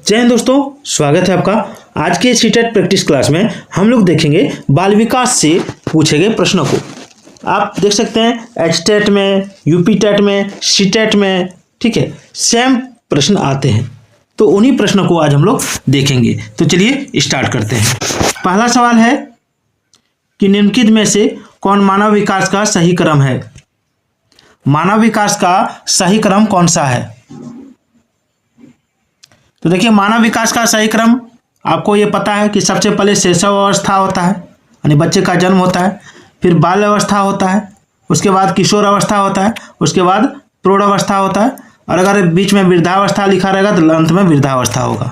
जय हिंद दोस्तों, स्वागत है आपका। आज के सीटेट प्रैक्टिस क्लास में हम लोग देखेंगे बाल विकास से पूछे गए प्रश्नों को। आप देख सकते हैं एचटेट में, यूपी टेट में, सीटेट में, ठीक है, सेम प्रश्न आते हैं। तो उन्हीं प्रश्नों को आज हम लोग देखेंगे। तो चलिए स्टार्ट करते हैं। पहला सवाल है कि निम्नलिखित में से कौन मानव विकास का सही क्रम है। मानव विकास का सही क्रम कौन सा है? तो देखिए, मानव विकास का सही क्रम आपको ये पता है कि सबसे पहले शैशव अवस्था होता है, यानी बच्चे का जन्म होता है, फिर बाल अवस्था होता है, उसके बाद किशोर अवस्था होता है, उसके बाद प्रौढ़ अवस्था होता है, और अगर बीच में वृद्धावस्था लिखा रहेगा तो अंत में वृद्धावस्था होगा।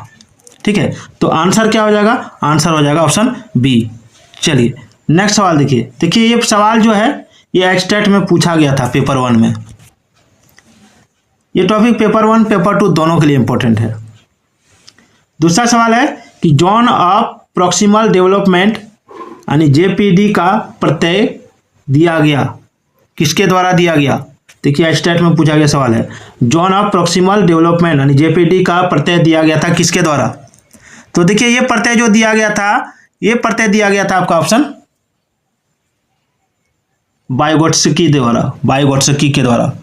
ठीक है, तो आंसर क्या हो जाएगा? आंसर हो जाएगा ऑप्शन बी। चलिए नेक्स्ट सवाल देखिए। ये सवाल जो है ये एचटेट में पूछा गया था पेपर 1 में। ये टॉपिक पेपर 1 पेपर 2 दोनों के लिए इंपॉर्टेंट है। दूसरा सवाल है कि जोन ऑफ प्रॉक्सिमल डेवलपमेंट यानी जेपीडी का प्रत्यय दिया गया, किसके द्वारा दिया गया? देखिए एचटेट में पूछा गया सवाल है, जोन ऑफ प्रॉक्सिमल डेवलपमेंट यानी जेपीडी का प्रत्यय दिया गया था किसके द्वारा? तो देखिए ये प्रत्यय जो दिया गया था, ये प्रत्यय दिया गया था आपका ऑप्शन वाइगोट्स्की द्वारा, वाइगोट्स्की के द्वारा।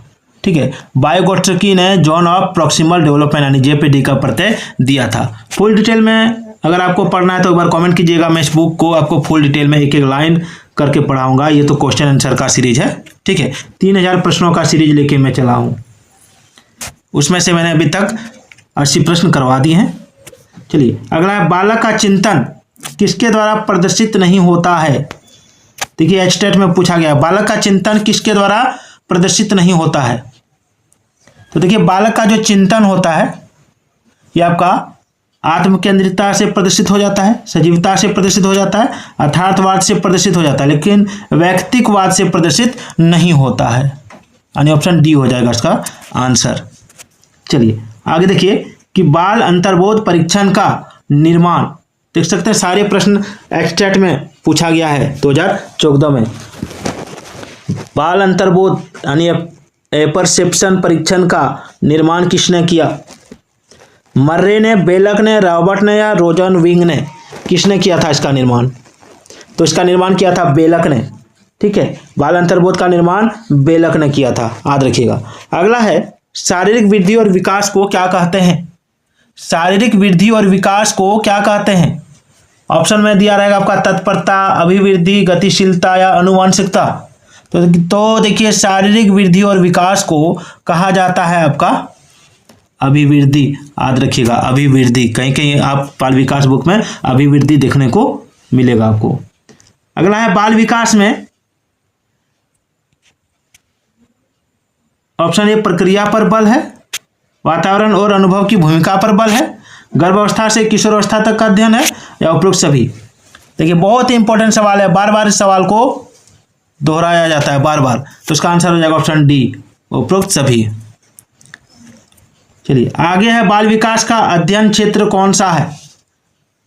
ठीक है, वाइगोट्स्की ने जोन ऑफ प्रॉक्सिमल डेवलपमेंट यानी जेपीडी का प्रत्यय दिया था। फुल डिटेल में अगर आपको पढ़ना है तो एक बार कमेंट कीजिएगा, मैं इस बुक को आपको फुल डिटेल में एक एक लाइन करके पढ़ाऊंगा। ये तो क्वेश्चन आंसर का सीरीज है। ठीक है, 3000 प्रश्नों का सीरीज लेके मैं चला हूँ, उसमें से मैंने अभी तक 80 प्रश्न करवा दिए हैं। चलिए अगला है, बालक का चिंतन किसके द्वारा प्रदर्शित नहीं होता है? देखिए एचटेट में पूछा गया, बालक का चिंतन किसके द्वारा प्रदर्शित नहीं होता है? तो देखिए बालक का जो चिंतन होता है ये आपका आत्मकेंद्रितता से प्रदर्शित हो जाता है, सजीवता से प्रदर्शित हो जाता है, अर्थार्थवाद से प्रदर्शित हो जाता है, लेकिन वैयक्तिकवाद से प्रदर्शित नहीं होता है, यानी ऑप्शन डी हो जाएगा इसका आंसर। चलिए आगे देखिए कि बाल अंतर्बोध परीक्षण का निर्माण, देख सकते हैं सारे प्रश्न एचटेट में पूछा गया है 2014 में। बाल अंतर्बोध यानी परसेप्शन परीक्षण का निर्माण किसने किया? मर्रे ने, बेलक ने, रॉबर्ट ने या रोजनविंग ने? किसने किया था इसका निर्माण? तो इसका निर्माण किया था बेलक ने। ठीक है, बाल अंतर्बोध का निर्माण बेलक ने किया था, याद रखिएगा। अगला है, शारीरिक वृद्धि और विकास को क्या कहते हैं? शारीरिक वृद्धि और विकास को क्या कहते हैं? ऑप्शन में दिया रहेगा आपका तत्परता, अभिवृद्धि, गतिशीलता या आनुवंशिकता। तो देखिए शारीरिक वृद्धि और विकास को कहा जाता है आपका अभिवृद्धि, याद रखिएगा अभिवृद्धि। कहीं कहीं आप बाल विकास बुक में अभिवृद्धि देखने को मिलेगा आपको। अगला है, बाल विकास में ऑप्शन ए प्रक्रिया पर बल है, वातावरण और अनुभव की भूमिका पर बल है, गर्भावस्था से किशोरावस्था तक का अध्ययन है, या उपरोक्त सभी। देखिए बहुत ही इंपॉर्टेंट सवाल है, बार बार इस सवाल को दोहराया जाता है बार बार, तो इसका आंसर हो जाएगा ऑप्शन डी, उपरोक्त सभी। चलिए आगे है, बाल विकास का अध्ययन क्षेत्र कौन सा है?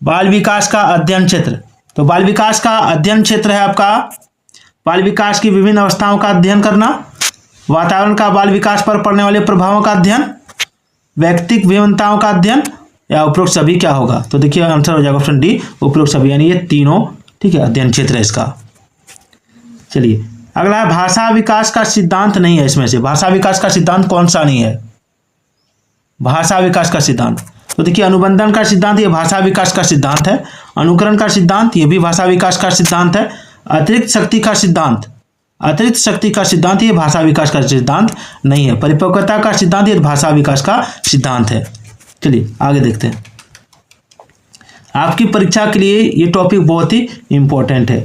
बाल विकास का अध्ययन क्षेत्र, तो बाल विकास का अध्ययन क्षेत्र है आपका बाल विकास की विभिन्न अवस्थाओं का अध्ययन करना, वातावरण का बाल विकास पर पड़ने वाले प्रभावों का अध्ययन, व्यक्तिगत भिन्नताओं का अध्ययन, या उपरोक्त सभी क्या होगा? तो देखिए आंसर हो जाएगा ऑप्शन डी, उपरोक्त सभी, यानी ये तीनों ठीक है अध्ययन क्षेत्र है इसका। चलिए अगला है, भाषा विकास का सिद्धांत नहीं है इसमें से। भाषा विकास का सिद्धांत कौन सा नहीं है? भाषा विकास का सिद्धांत, तो देखिए अनुबंधन का सिद्धांत ये भाषा विकास का सिद्धांत है, अनुकरण का सिद्धांत ये भी भाषा विकास का सिद्धांत है, अतिरिक्त शक्ति का सिद्धांत, अतिरिक्त शक्ति का सिद्धांत ये भाषा विकास का सिद्धांत नहीं है, परिपक्वता का सिद्धांत ये भाषा विकास का सिद्धांत है। चलिए आगे देखते हैं, आपकी परीक्षा के लिए ये टॉपिक बहुत ही इंपॉर्टेंट है।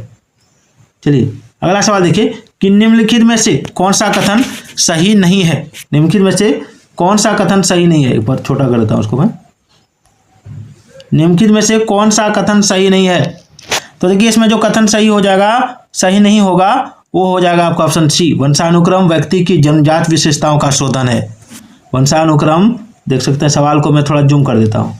चलिए अगला सवाल देखिए कि निम्नलिखित में से कौन सा कथन सही नहीं है? निम्नलिखित में से कौन सा कथन सही नहीं है? एक बार छोटा कर देता हूं उसको मैं। निम्नलिखित में से कौन सा कथन सही नहीं है? तो देखिए इसमें जो कथन सही हो जाएगा, सही नहीं होगा, वो हो जाएगा आपका ऑप्शन सी, वंशानुक्रम व्यक्ति की जन्मजात विशेषताओं का शोधन है। वंशानुक्रम, देख सकते हैं सवाल को मैं थोड़ा जूम कर देता हूं।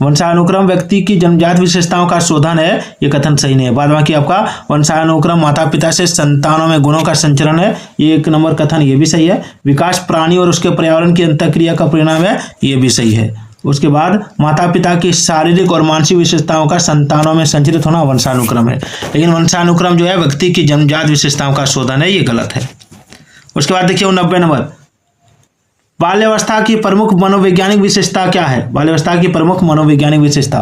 वंशानुक्रम व्यक्ति की जन्मजात विशेषताओं का शोधन है, ये कथन सही नहीं है। बाद बाकी आपका वंशानुक्रम माता पिता से संतानों में गुणों का संचरण है, ये 1 नंबर कथन, ये भी सही है। विकास प्राणी और उसके पर्यावरण की अंतःक्रिया का परिणाम है, ये भी सही है। उसके बाद माता पिता की शारीरिक और मानसिक विशेषताओं का संतानों में संचरित होना वंशानुक्रम है, लेकिन वंशानुक्रम जो है व्यक्ति की जन्मजात विशेषताओं का शोधन है, ये गलत है। उसके बाद देखिए 90 नंबर, बाल्यावस्था की प्रमुख मनोवैज्ञानिक विशेषता क्या है? बाल्यावस्था की प्रमुख मनोवैज्ञानिक विशेषता,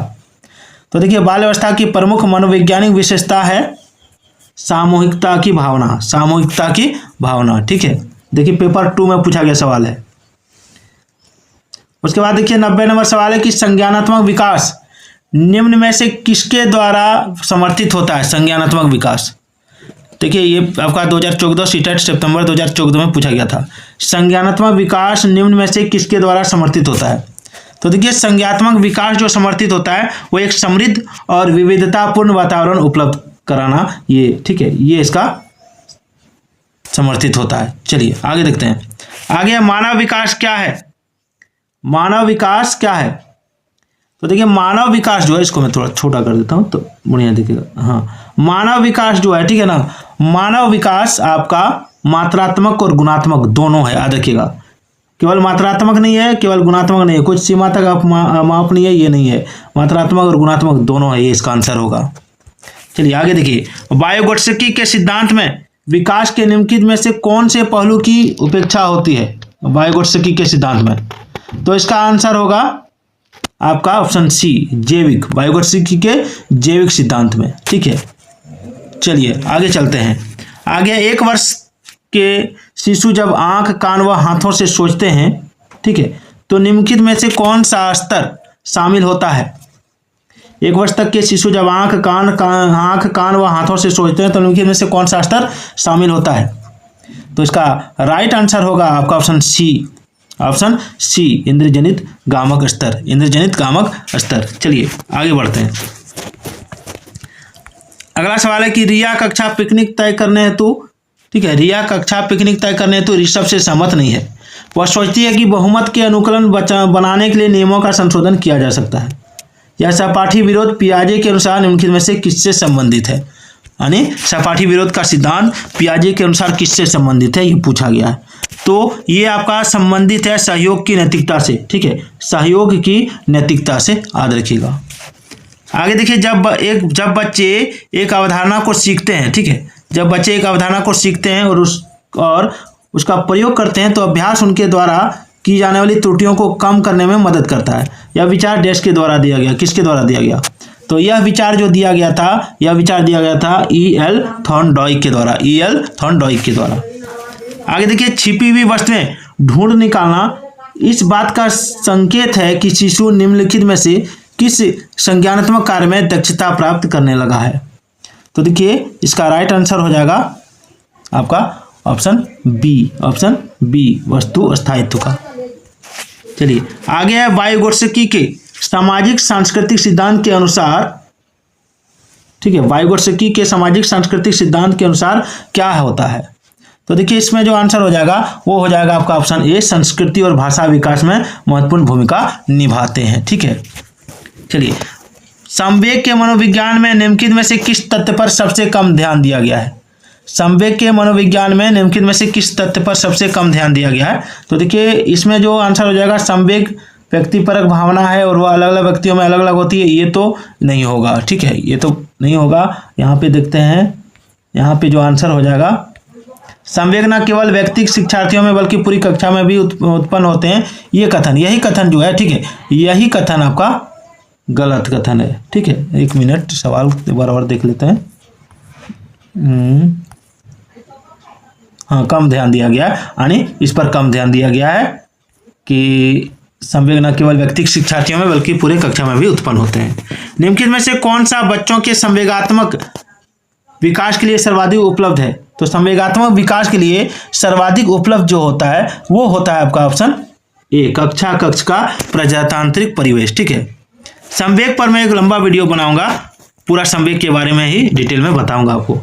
तो देखिए बाल्यावस्था की प्रमुख मनोवैज्ञानिक विशेषता है सामूहिकता की भावना, सामूहिकता की भावना, ठीक है। देखिए पेपर 2 में पूछा गया सवाल है। उसके बाद देखिए 90 नंबर सवाल है कि संज्ञानात्मक विकास निम्न में से किसके द्वारा समर्थित होता है? संज्ञानात्मक विकास, देखिए ये आपका 2014 सीटेट सितंबर 2014 में पूछा गया था। संज्ञानात्मक विकास निम्न में से किसके द्वारा समर्थित होता है? तो देखिए संज्ञानात्मक विकास जो समर्थित होता है वो एक समृद्ध और विविधतापूर्ण वातावरण उपलब्ध कराना, ये ठीक है, ये इसका समर्थित होता है। चलिए आगे देखते हैं। आगे मानव विकास क्या है? मानव विकास क्या है? तो देखिए मानव विकास जो है, इसको मैं थोड़ा छोटा कर देता हूं तो बढ़िया दिखेगा। हाँ, मानव विकास जो है, ठीक है ना, मानव विकास आपका मात्रात्मक और गुणात्मक दोनों है। याद रखिएगा, केवल मात्रात्मक नहीं है, केवल गुणात्मक नहीं है, कुछ सीमा तक आप माप नहीं है, ये नहीं है, मात्रात्मक और गुणात्मक दोनों है, ये इसका आंसर होगा। चलिए आगे देखिए, वायोगोत्स्की के सिद्धांत में विकास के निम्नलिखित में से कौन से पहलू की उपेक्षा होती है? वायोगोत्स्की के सिद्धांत में, तो इसका आंसर होगा आपका ऑप्शन सी, जैविक, वायोगोत्स्की के जैविक सिद्धांत में, ठीक है। चलिए आगे चलते हैं। आगे 1 वर्ष के शिशु जब आंख, कान व हाथों से सोचते हैं, ठीक है, तो निम्नलिखित में से कौन सा स्तर शामिल होता है? 1 वर्ष तक के शिशु जब आंख, कान व हाथों से सोचते हैं तो निम्नलिखित में से कौन सा स्तर शामिल होता है? तो इसका राइट आंसर होगा आपका ऑप्शन सी, ऑप्शन सी, इंद्रजनित गामक स्तर, इंद्रजनित गामक स्तर। चलिए आगे बढ़ते हैं। अगला सवाल है कि रिया कक्षा पिकनिक तय करने हेतु, ठीक है, रिया कक्षा पिकनिक तय करने हेतु ऋषभ से सहमत नहीं है। वह सोचती है कि बहुमत के अनुकूलन बनाने के लिए नियमों का संशोधन किया जा सकता है। यह सहपाठी विरोध पियाजे के अनुसार निम्नलिखित में से किससे संबंधित है? यानी सहपाठी विरोध का सिद्धांत पियाजे के अनुसार किससे संबंधित है, ये पूछा गया है। तो ये आपका संबंधित है सहयोग की नैतिकता से, ठीक है, सहयोग की नैतिकता से, याद रखिएगा। आगे देखिए, जब बच्चे एक अवधारणा को सीखते हैं, ठीक है, जब बच्चे एक अवधारणा को सीखते हैं और उसका प्रयोग करते हैं तो अभ्यास उनके द्वारा की जाने वाली त्रुटियों को कम करने में मदद करता है। यह विचार डैश के द्वारा दिया गया, किसके द्वारा दिया गया? तो यह विचार जो दिया गया था, यह विचार दिया गया था E.L. थॉर्नडाइक के द्वारा, E.L. थॉर्नडाइक के द्वारा। आगे देखिए, छिपी हुई वस्तुएं ढूंढ निकालना इस बात का संकेत है कि शिशु निम्नलिखित में से किस संज्ञानात्मक कार्य में दक्षता प्राप्त करने लगा है। तो देखिए इसका राइट आंसर हो जाएगा आपका ऑप्शन बी, ऑप्शन बी, वस्तु स्थायित्व का। चलिए आगे है, वायोगोत्स्की के सामाजिक सांस्कृतिक सिद्धांत के अनुसार, ठीक है, वायोगोत्स्की के सामाजिक सांस्कृतिक सिद्धांत के अनुसार क्या होता है? तो देखिए इसमें जो आंसर हो जाएगा वो हो जाएगा आपका ऑप्शन ए, संस्कृति और भाषा विकास में महत्वपूर्ण भूमिका निभाते हैं, ठीक है। चलिए, संवेग के मनोविज्ञान में निम्नलिखित में से किस तथ्य पर सबसे कम ध्यान दिया गया है? संवेग के मनोविज्ञान में निम्नलिखित में से किस तथ्य पर सबसे कम ध्यान दिया गया है? तो देखिए इसमें जो आंसर हो जाएगा, संवेग व्यक्तिपरक भावना है और वह अलग अलग व्यक्तियों में अलग अलग होती है, ये तो नहीं होगा, ठीक है, ये तो नहीं होगा। यहाँ पे देखते हैं, यहाँ पे जो आंसर हो जाएगा, संवेग न केवल व्यक्तिगत शिक्षार्थियों में बल्कि पूरी कक्षा में भी उत्पन्न होते हैं, ये कथन, यही कथन जो है, ठीक है, यही कथन आपका गलत कथन है, ठीक है। 1 मिनट, सवाल बराबर देख लेते हैं। हाँ, कम ध्यान दिया गया है, यानी इस पर कम ध्यान दिया गया है कि संवेग न केवल व्यक्तिगत शिक्षार्थियों में बल्कि पूरे कक्षा में भी उत्पन्न होते हैं। निम्नलिखित में से कौन सा बच्चों के संवेगात्मक विकास के लिए सर्वाधिक उपलब्ध है? तो संवेगात्मक विकास के लिए सर्वाधिक उपलब्ध जो होता है वो होता है आपका ऑप्शन ए, कक्ष का प्रजातांत्रिक परिवेश, ठीक है। संवेग पर मैं एक लंबा वीडियो बनाऊंगा, पूरा संवेग के बारे में ही डिटेल में बताऊंगा आपको।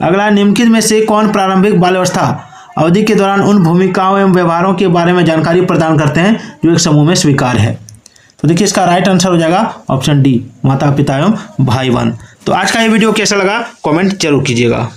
अगला, निम्नलिखित में से कौन प्रारंभिक बाल्यावस्था अवधि के दौरान उन भूमिकाओं एवं व्यवहारों के बारे में जानकारी प्रदान करते हैं जो एक समूह में स्वीकार्य है? तो देखिए इसका राइट आंसर हो जाएगा ऑप्शन डी, माता पिता एवं भाई बहन। तो आज का ये वीडियो कैसा लगा कमेंट जरूर कीजिएगा।